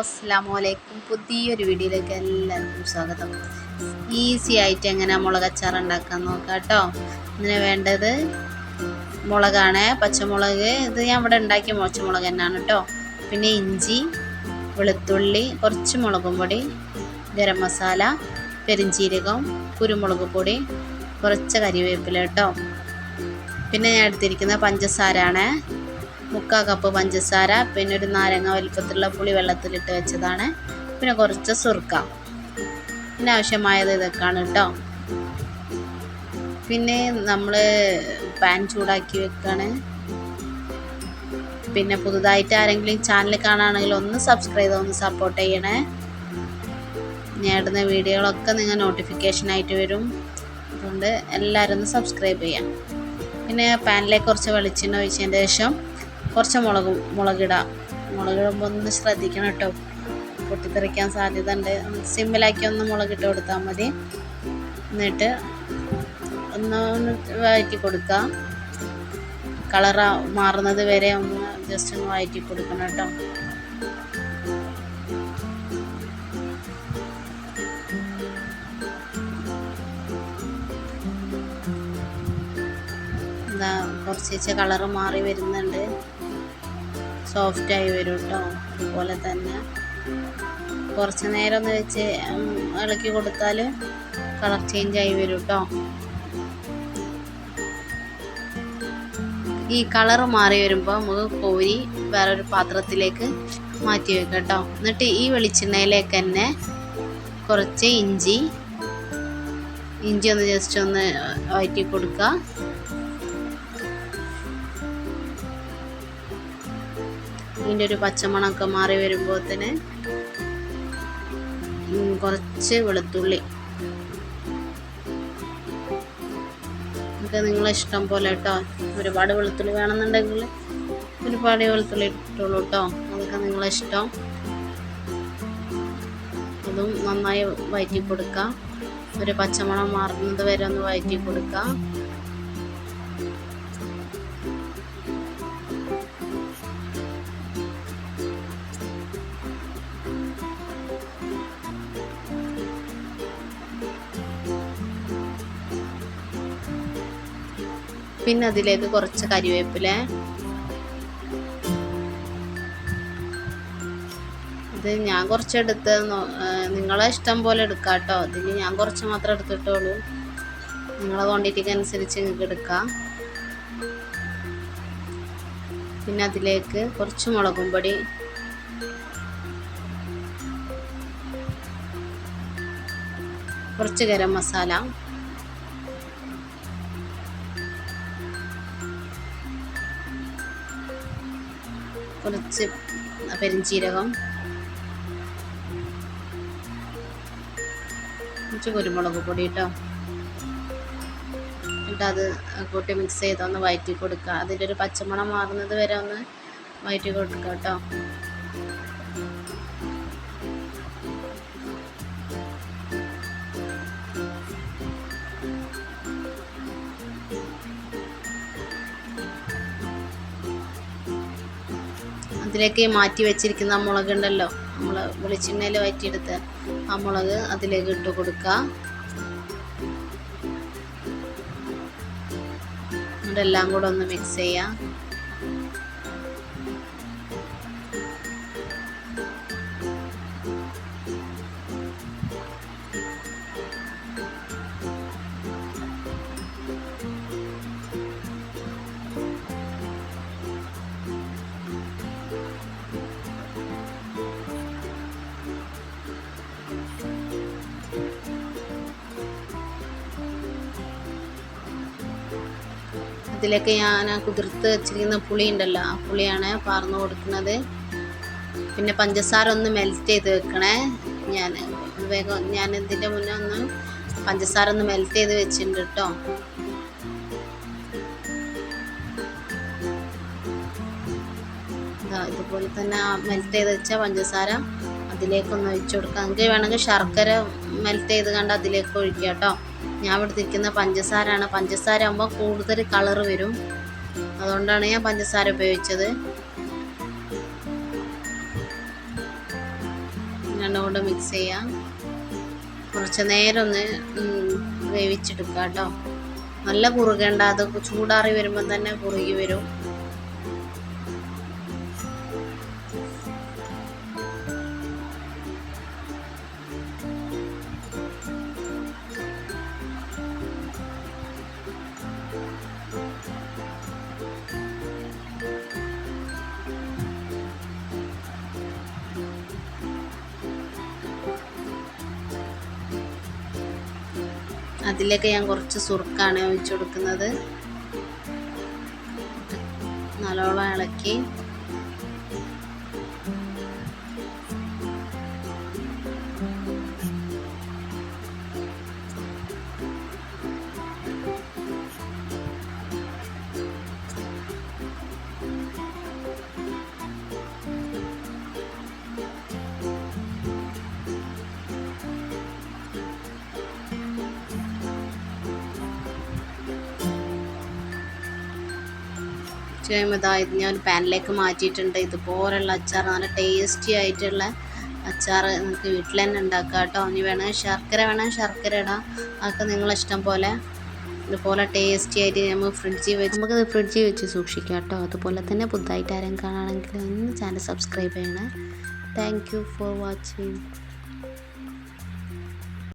അസ്സലാമു പുതിയൊരു വീഡിയോയിലേക്ക് എല്ലാവർക്കും സ്വാഗതം. ഈസി ആയിട്ട് എങ്ങനെ മുളകച്ചാർ ഉണ്ടാക്കാൻ നോക്കാം കേട്ടോ. ഇതിന് വേണ്ടത് മുളകാണ്, പച്ചമുളക്. ഇത് ഞാൻ ഇവിടെ ഉണ്ടാക്കിയ പച്ചമുളക് തന്നെയാണ് കേട്ടോ. പിന്നെ ഇഞ്ചി, വെളുത്തുള്ളി, കുറച്ച് മുളകും പൊടി, ഗരം മസാല, പെരിഞ്ചീരകം, കുരുമുളക് പൊടി, കുറച്ച് കരിവേപ്പില കേട്ടോ. പിന്നെ ഞാൻ എടുത്തിരിക്കുന്നത് പഞ്ചസാരയാണ്, 3/4 കപ്പ് പഞ്ചസാര. പിന്നെ ഒരു നാരങ്ങ വലിപ്പത്തിലുള്ള പുളി വെള്ളത്തിലിട്ട് വെച്ചതാണ്. പിന്നെ കുറച്ച് സുർക്ക. പിന്നെ ആവശ്യമായത് ഇതൊക്കെയാണ് കേട്ടോ. പിന്നെ നമ്മൾ പാൻ ചൂടാക്കി വെക്കാണ്. പിന്നെ പുതുതായിട്ട് ആരെങ്കിലും ചാനൽ കാണുകയാണെങ്കിൽ ഒന്ന് സബ്സ്ക്രൈബ് ചെയ്ത് ഒന്ന് സപ്പോർട്ട് ചെയ്യണേ. ഞാൻ ഇടുന്ന വീഡിയോകളൊക്കെ നിങ്ങൾ നോട്ടിഫിക്കേഷനായിട്ട് വരും. അതുകൊണ്ട് എല്ലാവരും ഒന്ന് സബ്സ്ക്രൈബ് ചെയ്യാം. പിന്നെ പാനിലേക്ക് കുറച്ച് വെളിച്ചെണ്ണ ഒഴിച്ചതിന് ശേഷം കുറച്ച് മുളകിടുമ്പോൾ ഒന്ന് ശ്രദ്ധിക്കണം കേട്ടോ, പൊട്ടിത്തെറിക്കാൻ സാധ്യത ഉണ്ട്. സിമ്മിലാക്കി ഒന്ന് മുളകിട്ട് കൊടുത്താൽ മതി. എന്നിട്ട് ഒന്ന് വഴറ്റി കൊടുക്കുക. കളർ മാറുന്നത് വരെ ഒന്ന് ജസ്റ്റ് ഒന്ന് വഴറ്റി കൊടുക്കണം കേട്ടോ. എന്താ കുറച്ച് കളറ് മാറി വരുന്നുണ്ട്, സോഫ്റ്റായി വരും കേട്ടോ. അതുപോലെ തന്നെ കുറച്ച് നേരം ഒന്ന് വെച്ച് ഇളക്കി കൊടുത്താൽ കളർ ചേഞ്ച് ആയി വരും കേട്ടോ. ഈ കളറ് മാറി വരുമ്പോൾ നമുക്ക് കോരി വേറൊരു പാത്രത്തിലേക്ക് മാറ്റി വെക്കാം കേട്ടോ. എന്നിട്ട് ഈ വെളിച്ചെണ്ണയിലേക്ക് തന്നെ കുറച്ച് ഇഞ്ചി ഒന്ന് ജസ്റ്റ് ഒന്ന് വഴറ്റി കൊടുക്കുക. ഇതിൻ്റെ ഒരു പച്ചമണമൊക്കെ മാറി വരുമ്പോൾ തന്നെ കുറച്ച് വെളുത്തുള്ളി, ഒക്കെ നിങ്ങളെ ഇഷ്ടം പോലെ കേട്ടോ. ഒരുപാട് വെളുത്തുള്ളി വേണമെന്നുണ്ടെങ്കിൽ ഒരുപാട് വെളുത്തുള്ളി ഇട്ടോളൂ കേട്ടോ. അതൊക്കെ നിങ്ങളെ ഇഷ്ടം. അതും നന്നായി വഴറ്റി കൊടുക്കുക. ഒരു പച്ചമണം മാറുന്നത് വരെ ഒന്ന് വഴറ്റി കൊടുക്കുക. പിന്നെ അതിലേക്ക് കുറച്ച് കരിവേപ്പില. ഇത് ഞാൻ കുറച്ചെടുത്ത്, നിങ്ങളെ ഇഷ്ടം പോലെ എടുക്കാം കേട്ടോ. ഇതിൽ ഞാൻ കുറച്ച് മാത്രം എടുത്തിട്ടുള്ളൂ. നിങ്ങളെ ക്വാണ്ടിറ്റിക്ക് അനുസരിച്ച് നിങ്ങൾക്ക് എടുക്കാം. പിന്നെ അതിലേക്ക് കുറച്ച് മുളകും പൊടി, കുറച്ച് ഗരം മസാല, കുറച്ച് പെരിഞ്ചീരകം, കുറച്ച് കുരുമുളക് പൊടി കേട്ടോ. എന്നിട്ട് അത് കൂട്ടി മിക്സ് ചെയ്തൊന്ന് വഴറ്റി കൊടുക്കുക. അതിൻ്റെ ഒരു പച്ചമണം മാറുന്നത് വരെ ഒന്ന് വഴറ്റി കൊടുക്കുക കേട്ടോ. അതിലേക്ക് മാറ്റി വെച്ചിരിക്കുന്ന മുളകുണ്ടല്ലോ, നമ്മൾ വെളിച്ചെണ്ണയിൽ വഴറ്റിയെടുത്ത് ആ മുളക് അതിലേക്ക് ഇട്ട് കൊടുക്കുക. ഇതെല്ലാം കൂടെ ഒന്ന് മിക്സ് ചെയ്യാം. ഇതിലേക്ക് ഞാൻ കുതിർത്ത് വെച്ചിരിക്കുന്ന പുളി ഉണ്ടല്ലോ, ആ പുളിയാണ് പാർന്ന് കൊടുക്കുന്നത്. പിന്നെ പഞ്ചസാര ഒന്ന് മെൽറ്റ് ചെയ്ത് വെക്കണേ. ഞാൻ ഇതിൻ്റെ മുന്നേ ഒന്ന് പഞ്ചസാര ഒന്ന് മെൽറ്റ് ചെയ്ത് വെച്ചിട്ടുണ്ട് കേട്ടോ. ഇതുപോലെ തന്നെ മെൽറ്റ് ചെയ്ത് വെച്ച പഞ്ചസാര അതിലേക്കൊന്ന് ഒഴിച്ചു കൊടുക്കാം. നിങ്ങൾക്ക് വേണമെങ്കിൽ ശർക്കര മെൽറ്റ് ചെയ്ത് കണ്ട് അതിലേക്ക് ഒഴിക്കുക കേട്ടോ. ഞാൻ ഇവിടെ തിരിക്കുന്ന പഞ്ചസാരയാണ്. പഞ്ചസാര ആകുമ്പോൾ കൂടുതൽ കളറ് വരും, അതുകൊണ്ടാണ് ഞാൻ പഞ്ചസാര ഉപയോഗിച്ചത്. രണ്ടും കൂടെ മിക്സ് ചെയ്യാം. കുറച്ച് നേരം ഒന്ന് വേവിച്ചെടുക്കുക കേട്ടോ. നല്ല കുറുകേണ്ട, അത് ചൂടാറി വരുമ്പോൾ തന്നെ കുറുകി വരും. അതിലേക്ക് ഞാൻ കുറച്ച് സുർക്കാണ് ഒഴിച്ചു കൊടുക്കുന്നത്. നല്ലോണം ഇളക്കി ഇത് ഞാൻ ഒരു പാനിലേക്ക് മാറ്റിയിട്ടുണ്ട്. ഇതുപോലുള്ള അച്ചാർ, നല്ല ടേസ്റ്റി ആയിട്ടുള്ള അച്ചാർ നമുക്ക് വീട്ടിൽ തന്നെ ഉണ്ടാക്കാം കേട്ടോ. ഇനി വേണമെങ്കിൽ ശർക്കര ഇടാം. അതൊക്കെ നിങ്ങളിഷ്ടം പോലെ. ഇതുപോലെ ടേസ്റ്റി ആയിട്ട് നമുക്കത് ഫ്രിഡ്ജിൽ വെച്ച് സൂക്ഷിക്കാം കേട്ടോ. അതുപോലെ തന്നെ പുതുതായിട്ട് ആരും കാണുകയാണെങ്കിൽ ഒന്ന് ചാനൽ സബ്സ്ക്രൈബ് ചെയ്യണേ. Thank you for watching.